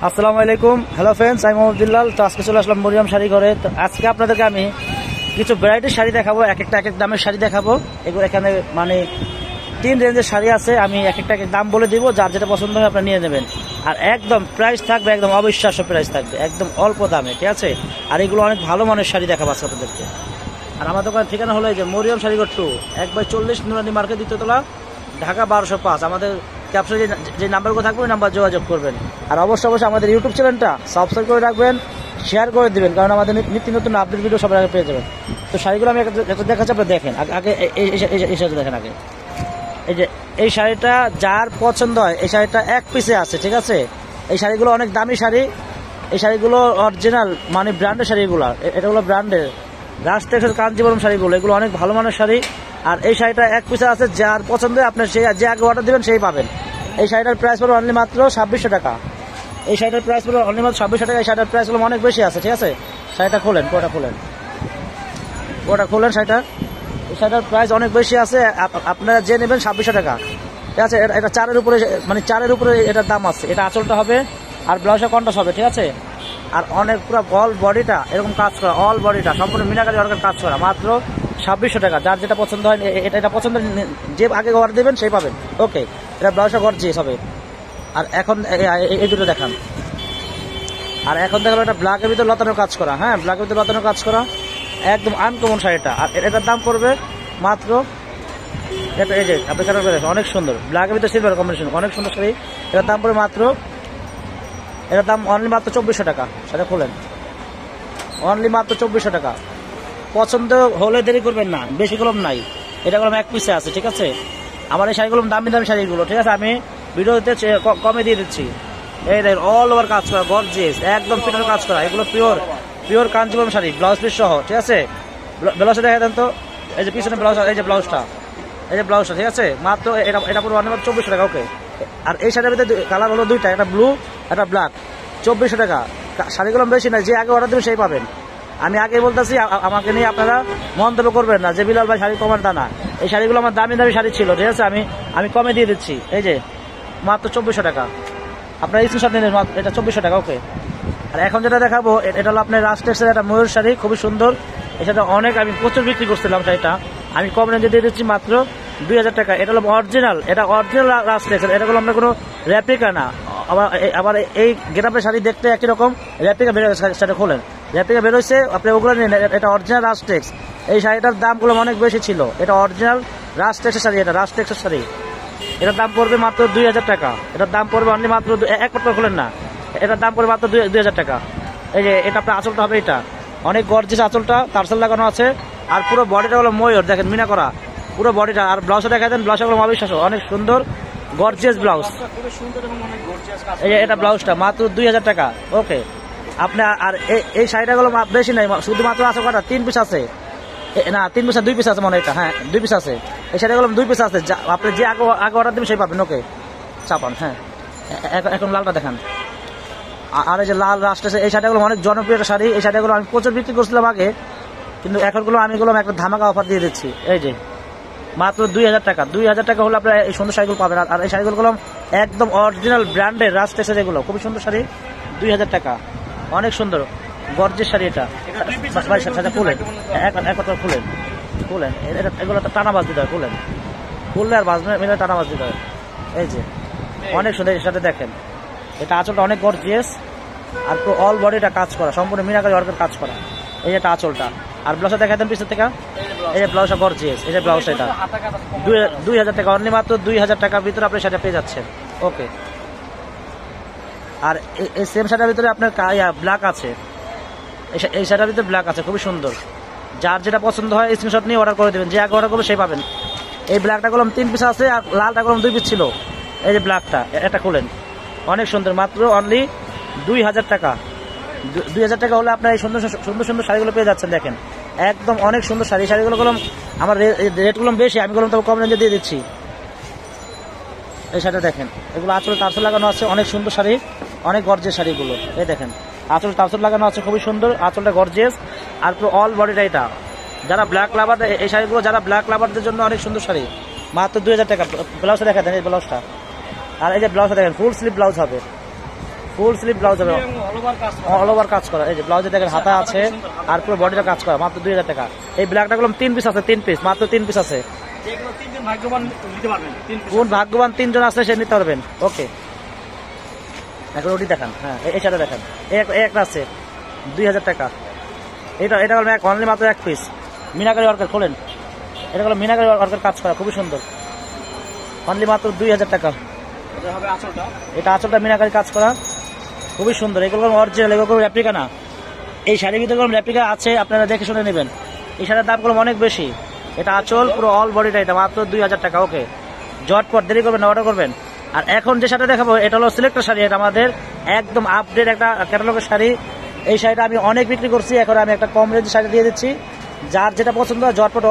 আসসালামু আলাইকুম, hello friends, আমি মোহাম্মদ বিল্লাল। তো আজকে চলে আসলাম মরিয়ম শাড়ি ঘরে। তো আজকে আপনাদেরকে আমি কিছু ভ্যারাইটির শাড়ি দেখাবো, এক একটা এক এক দামের শাড়ি দেখাবো। এগুলো এখানে মানে 3 রেঞ্জের শাড়ি আছে, আমি এক একটা এক এক দাম বলে দিব, যার যেটা পছন্দ হয় আপনারা নিয়ে নেবেন। আর একদম প্রাইস থাকবে একদম অবিশ্বাস্য প্রাইস থাকবে, একদম অল্প দামে, ঠিক আছে। আর এগুলো অনেক ভালো মানের শাড়ি দেখাবো আজকে আপনাদেরকে। আর আমার দোকানের ঠিকানা হলো এই যে মরিয়ম শাড়িঘর 2, 1/40 নুরানি মার্কেট, দ্বিতীয়তলা, ঢাকা 1205। আমাদের ক্যাপশনে যে নাম্বারগুলো থাকবে ওই নাম্বার যোগাযোগ করবেন। আর অবশ্যই আমাদের ইউটিউব চ্যানেলটা সাবস্ক্রাইব করে রাখবেন, শেয়ার করে দিবেন, কারণ আমাদের নিত্য নতুন আপডেট ভিডিও সবার আগে পেয়ে যাবেন। তো শাড়িগুলো আমি একটা দেখাচ্ছি, আপনারা দেখেন আগে। এই শাড়িটা দেখেন আগে। এই যে এই শাড়িটা যার পছন্দ হয়, এই শাড়িটা এক পিসে আছে, ঠিক আছে। এই শাড়িগুলো অনেক দামি শাড়ি, এই শাড়িগুলো অরিজিনাল মানে ব্র্যান্ডের শাড়িগুলো, এটাগুলো ব্র্যান্ডের রাজটেক্সের কাঞ্জিবরম শাড়িগুলো, এগুলো অনেক ভালো মানের শাড়ি। আর এই শাড়িটা এক পিসে আছে, যার পছন্দ আপনার যে আগে অর্ডার দেবেন সেই পাবেন। এই শাড়িটার প্রাইস পড়বে অনলি মাত্র 2600 টাকা। এই শাড়িটার প্রাইস পড়বে অনলি মাত্র 2600 টাকা। এই শাড়িটার প্রাইস গুলো অনেক বেশি আছে, ঠিক আছে। শাড়িটা খোলেন, ওটা খোলেন শাড়িটা। এই শাড়িটার প্রাইস অনেক বেশি আছে, আপনারা যে নেবেন 2600 টাকা, ঠিক আছে। এটা 4-এর উপরে, মানে 4-এর উপরে এটার দাম আছে। এটা আঁচলটা হবে আর ব্লাউজটা কন্ট্রাস্ট হবে, ঠিক আছে। আর অনেক পুরো অল বডিটা এরকম কাজ করা, অল বডিটা সম্পূর্ণ মিনাকারি ওয়ার্কের কাজ করা, মাত্র 2600 টাকা। যার যেটা পছন্দ হয় এটা পছন্দ, যে আগে অর্ডার দেবেন সেই পাবেন। ওকে, এটা ব্লাউজটা গর্জিয়াস হবে। আর এখন এই দুটো দেখান। আর এখন দেখালো এটা ব্ল্যাকের ভিতরে লতানোর কাজ করা, হ্যাঁ, ব্ল্যাকের ভিতরে লতানোর কাজ করা, একদম আনকমন শাড়িটা। আর এটার দাম পড়বে মাত্র, এটা এই যে আপনি কালার করে দেখেন, অনেক সুন্দর, ব্ল্যাকের ভিতরে সিলভার কম্বিনেশন, অনেক সুন্দর শাড়ি। এটার দাম পড়বে মাত্র, এটার দাম অনলি মাত্র 2400 টাকা। সেটা খোলেন, অনলি মাত্র 2400 টাকা। পছন্দ হলে দেরি করবেন না, বেশি কলম নাই, এটা কলম এক পিসে আছে, ঠিক আছে। আমার এই শাড়িগুলো দামি দামি শাড়িগুলো, ঠিক আছে, আমি ভিডিওতে কমে দিয়ে দিচ্ছি। এই দেখেন অল ওভার কাজ করা, গর্জিয়াস, একদম পিটার কাজ করা, এগুলো pure Kanjeevaram sari, blouse piece সহ, ঠিক আছে। ব্লাউজটা দেখা দেন তো, এই যে পিছনে ব্লাউজ, এই যে ব্লাউজটা, ঠিক আছে। মাত্র এটা পুরো অনেক 2400 টাকা। ওকে, আর এই শাড়ির ভিতরে কালার হলো দুইটা, একটা ব্লু একটা ব্ল্যাক, 2400 টাকা। শাড়িগুলো বেশি না, যে আগে অর্ডার দেবেন সেই পাবেন। আমি আগে বলতেছি, আমাকে নিয়ে আপনারা মন্তব্য করবেন না যে বিলাল ভাই শাড়ি কমান, তা না। এই শাড়িগুলো আমার দামি দামি শাড়ি ছিল, ঠিক আছে, আমি কমে দিয়ে দিচ্ছি। এই যে মাত্র 2400 টাকা, আপনার স্ক্রিনশট নিন, এটা 2400 টাকা। ওকে, আর এখন যেটা দেখাবো এটা হলো আপনার রাজটেক্সের একটা ময়ূর শাড়ি, খুবই সুন্দর। এটা অনেক আমি প্রচুর বিক্রি করছিলাম শাড়িটা, আমি কম রেঞ্জে দিয়ে দিচ্ছি মাত্র 2000 টাকা। এটা হলো অরিজিনাল, এটা অরিজিনাল রাজটেক্সের, এটা হলো আমরা কোনো রেপ্লিকা না। আবার এই গেটআপের শাড়ি দেখতে একই রকম, রেপ্লিকা বেরোয়, শাড়ি খোলেন, রেপ্লিকা বেরোচ্ছে, আপনি ওগুলো নিন। এটা অরিজিনাল রাজটেক্স। এই শাড়িটার দামগুলো অনেক বেশি ছিল, এটা অরিজিনাল রাজটেক্সের শাড়ি, এটা রাজটেক্সের শাড়ি। এটার দাম পড়বে মাত্র 2000 টাকা। এটার দাম পড়বে অনলি মাত্র, এক পট্টা খোলেন না, এটার দাম পড়বে মাত্র 2000 টাকা। এই যে এটা আপনার আঁচলটা হবে, এটা অনেক গর্জিয়াস আঁচলটা, টার্সেল লাগানো আছে। আর পুরো বডিটা হলো ময়ূর, দেখেন মিনা করা পুরো বডিটা। আর ব্লাউজটা দেখা দেন, ব্লাউজটা হলো অবিশ্বাস্য, অনেক সুন্দর গর্জিয়াস ব্লাউজ। এই যে এটা ব্লাউজটা মাত্র 2000 টাকা। ওকে, আপনি আর এই শাড়িটাগুলো বেশি নাই, শুধুমাত্র আছে কটা, 3 পিস আছে, না 3 পিস, 2 পিস আছে মনে হয়, এটা, হ্যাঁ 2 পিস আছে। এই শাড়িগুলো 2 পিস আছে, আপনি যে আগে অর্ডার দেবেন সেই পাবেন। ওকে, চাপান, হ্যাঁ। এখন লালটা দেখান। আর এই যে লাল রাষ্ট্র, এই শাড়িগুলো অনেক জনপ্রিয় একটা শাড়ি। এই শাড়িগুলো আমি প্রচুর বিক্রি করছিলাম আগে, কিন্তু এখনগুলো আমি একটা ধামাকা অফার দিয়ে দিচ্ছি। এই যে মাত্র 2000 টাকা। 2000 টাকা হলে আপনারা এই সুন্দর শাড়িগুলো পাবেন। আর এই শাড়িগুলো একদম অরিজিনাল ব্র্যান্ডের রাজটেক্সের, এগুলো খুবই সুন্দর শাড়ি, 2000 টাকা, অনেক সুন্দর গর্জিয়াস শাড়ি। এটা খুলেন, এগুলো টানা বাজ দিতে হয়, খুললে আর বাজ মিলে টানা বাজ দিতে হয়। এই যে অনেক সুন্দর, এর সাথে দেখেন এটা আঁচলটা অনেক গর্জিয়াস, আর পুরো অল বডিটা কাজ করা, সম্পূর্ণ মিনাকারি ওয়ার্কের কাজ করা। এই যে আঁচলটা, আর ব্লাউজটা দেখা দেন পিছন থেকে, এই যে ব্লাউজটা গর্জিয়াস, এই যে ব্লাউজটা, এটা 2000 টাকা, অনলি মাত্র 2000 টাকার ভিতরে আপনি সেটা পেয়ে যাচ্ছেন। ওকে, আর এই সেম শাড়ির ভিতরে আপনার ব্ল্যাক আছে, এই শাড়ির ভিতরে ব্ল্যাক আছে, খুবই সুন্দর। যার যেটা পছন্দ হয় স্ক্রিনশট নিয়ে অর্ডার করে দেবেন, যে আগে অর্ডার করবে সেই পাবেন। এই ব্ল্যাকটা কলম 3 পিস আছে, আর লালটা কলম 2 পিস ছিল। এই যে ব্ল্যাকটা, এটা খুলেন, অনেক সুন্দর, মাত্র অনলি 2000 টাকা। 2000 টাকা হলে আপনার এই সুন্দর সুন্দর শাড়িগুলো পেয়ে যাচ্ছেন। দেখেন একদম অনেক সুন্দর শাড়ি, শাড়িগুলো কলম আমার রেটগুলো বেশি, আমি কলম তবে কম রেঞ্জে দিয়ে দিচ্ছি। এই শাড়িটা দেখেন, এগুলো আঁচল টার্সেল লাগানো আছে, অনেক সুন্দর শাড়ি, অনেক গর্জিয়াস শাড়িগুলো। এই দেখেন আঁচল টার্সেল লাগানো আছে, খুবই সুন্দর, আঁচলটা গর্জিয়াস, আর পুরো অল বডিটা এটা। যারা ব্ল্যাক লাভার, এই শাড়িগুলো যারা ব্ল্যাক লাভারদের জন্য অনেক সুন্দর শাড়ি, মাত্র 2000 টাকা। ব্লাউজটা দেখা দেন, এই ব্লাউজটা, আর এই যে ব্লাউজটা দেখেন ফুল স্লিভ ব্লাউজ হবে, ফুল স্লিভ ব্লাউজ হবে, অল ওভার কাজ করা। এই যে ব্লাউজে দেখেন হাতা আছে আর পুরো বডিটা কাজ করা, মাত্র 2000 টাকা। এই ব্ল্যাকটা গুলো 3 পিস আছে, 3 পিস, মাত্র 3 পিস আছে। কোন ভাগ্যবান 3 জন আছে সে নিতে পারবেন। ওকে, এখন ওটি দেখান। হ্যাঁ, এই সাইডে দেখেন, একটা আছে 2000 টাকা। এটা হলো অনলি মাত্র 1 পিস মিনাকারি ওয়ার্কের। খোলেন, এটা হলো মিনাকারি ওয়ার্কের কাজ করা, খুবই সুন্দর, অনলি মাত্র 2000 টাকা। এটা আঁচলটা মিনাকারি কাজ করা, খুবই সুন্দর। এগুলো অরিজিনাল, এগুলো কোনো রেপ্লিকা না। এই শাড়ির ভিতরে কোনো রেপ্লিকা আছে, আপনারা দেখে শুনে নেবেন। এই শাড়ির দামগুলো অনেক বেশি। এটা আঁচল, পুরো অল বডিটা, এটা মাত্র 2000 টাকা। ওকে, জটপট দেরি করবেন না, অর্ডার করবেন। আর এখন যে শাড়িটা দেখাবো এটা হলো সিলেক্টর শাড়ি, এটা আমাদের একদম আপডেট একটা ক্যাটালগের শাড়ি। এই শাড়িটা আমি অনেক বিক্রি করছি, এখন আমি একটা কম রেঞ্জের শাড়ি দিয়ে দিচ্ছি। যার যেটা পছন্দ হয় জটপট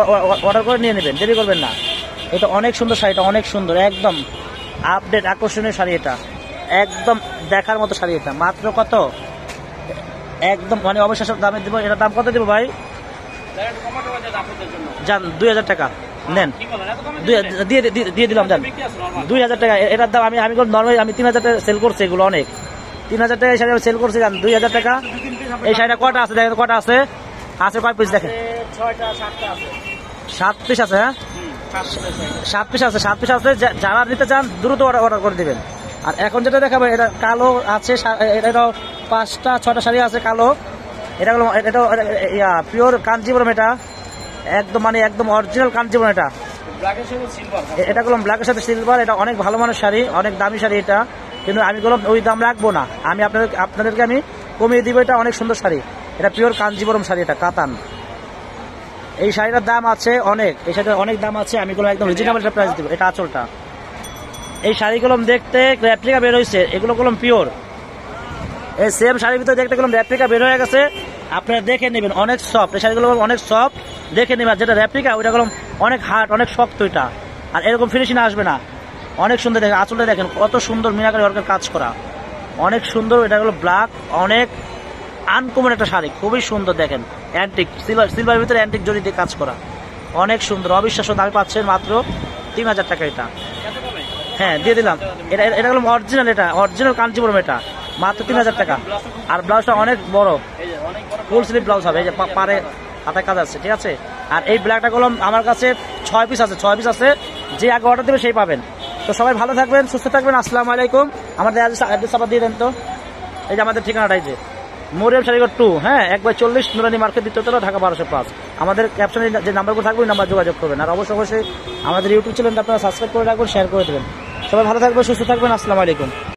অর্ডার করে নিয়ে নেবেন, দেরি করবেন না। এটা অনেক সুন্দর শাড়িটা, অনেক সুন্দর, একদম আপডেট আকর্ষণীয় শাড়ি। এটা একদম দেখার মতো শাড়ি। এটা মাত্র কত, একদম মানে অবিশ্বাস্য দামে দিব। এটার দাম কত দিব ভাই? যান 2000 টাকা নেন, দিয়ে দিলাম, যান 2000 টাকা। এটার দাম আমি নর্মালি আমি 3000 টাকা সেল করছি, এগুলো অনেক। 3000 টাকা এই শাড়ি আমি সেল করছি, যান 2000 টাকা। এই শাড়িটা কটা আছে দেখেন, কটা আছে, আছে কয় পিস দেখেন? 7 পিস আছে। হ্যাঁ, 7 পিস আছে, 7 পিস আছে। যারা নিতে চান দ্রুত অর্ডার করে দিবেন। আর এখন যেটা দেখাবো এটা কালো আছে, এটা 5টা 6টা শাড়ি আছে কালো। এটা হলো পিওর কাঞ্জিপুরম, এটা একদম মানে একদম অরিজিনাল কাঞ্জিপুরম। এটা গুলো ব্ল্যাকের সাথে সিলভার। এটা অনেক ভালো মানের শাড়ি, অনেক দামি শাড়ি এটা, কিন্তু আমি গুলো ওই দাম রাখবো না। আমি আপনাদেরকে আমি কমিয়ে দিব। এটা অনেক সুন্দর শাড়ি, এটা পিওর কাঞ্জিপুরম শাড়ি, এটা কাতান। এই শাড়িটার দাম আছে অনেক, এই শাড়িটার অনেক দাম আছে। আমি গুলো একদম রিজনেবল প্রাইস দিব। এটা আঁচলটা। এই শাড়িগুলো দেখতে রেপ্লিকা বের হয়েছে, এগুলো গুলো পিওর। এই সেম শাড়ির ভিতরে দেখতে গেলাম রেপ্লিকা বের হয়ে গেছে, আপনারা দেখে নেবেন। অনেক সফট এই শাড়িগুলো, অনেক সফট, দেখে নেবেন। যেটা রেপ্লিকা ওইটা গেলাম অনেক হার্ড, অনেক শক্ত এটা, আর এরকম ফিনিশিং আসবে না। অনেক সুন্দর দেখেন, আঁচলটা দেখেন কত সুন্দর মিনাকারি ওয়ার্কের কাজ করা, অনেক সুন্দর। এটা হলো ব্ল্যাক, অনেক আনকমন একটা শাড়ি, খুবই সুন্দর। দেখেন অ্যান্টিক সিলভার ভিতরে অ্যান্টিক জড়ি দিয়ে কাজ করা, অনেক সুন্দর, অবিশ্বাস্য দামে পাচ্ছেন মাত্র 3000 টাকা এটা। হ্যাঁ, দিয়ে দিলাম। এটা হলো অরিজিনাল, এটা অরিজিনাল কাঞ্জিপুরম, এটা মাত্র 3000 টাকা। আর ব্লাউজটা অনেক বড়, ফুল স্লিভ ব্লাউজ হবে। এই যে পারে হাতে কাজ আছে, ঠিক আছে। আর এই ব্ল্যাকটা কলম আমার কাছে 6 পিস আছে, 6 পিস আছে। যে আগে অর্ডার দেবে সেই পাবেন। তো সবাই ভালো থাকবেন, সুস্থ থাকবেন। আসসালামু আলাইকুম। আমাদের অ্যাড্রেস আবার দিয়ে দেন তো। এই যে আমাদের ঠিকানাটাই যে মরিয়ম শাড়িঘর 2, হ্যাঁ, 1/40 নুরানি মার্কেট, 2য় তলা, ঢাকা 1205। আমাদের ক্যাপশনে যে নাম্বারগুলো থাকবে ওই নাম্বার যোগাযোগ করবেন। আর অবশ্যই আমাদের ইউটিউব চ্যানেলটা আপনারা সাবস্ক্রাইব করে রাখবেন, শেয়ার করে দেবেন। সবাই ভালো থাকবেন, সুস্থ থাকবেন। আসসালামু আলাইকুম।